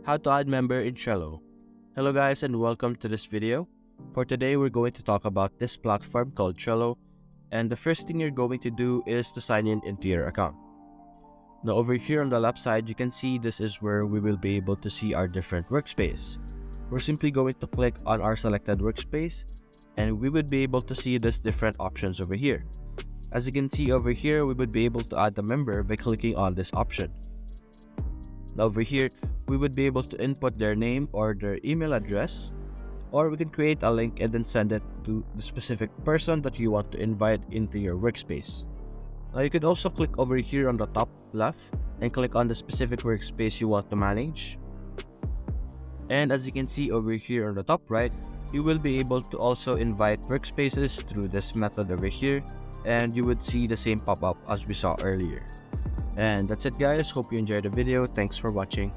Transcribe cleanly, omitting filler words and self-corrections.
How to add member in Trello. Hello guys and welcome to this video. For today we're going to talk about this platform called Trello, and the first thing you're going to do is to sign in into your account. Now over here on the left side you can see this is where we will be able to see our different workspace. We're simply going to click on our selected workspace and we would be able to see these different options over here. As you can see over here, we would be able to add a member by clicking on this option. Now over here, we would be able to input their name or their email address, or we can create a link and then send it to the specific person that you want to invite into your workspace. Now you could also click over here on the top left and click on the specific workspace you want to manage. And as you can see over here on the top right, you will be able to also invite workspaces through this method over here, and you would see the same pop-up as we saw earlier. And that's it guys, hope you enjoyed the video. Thanks for watching.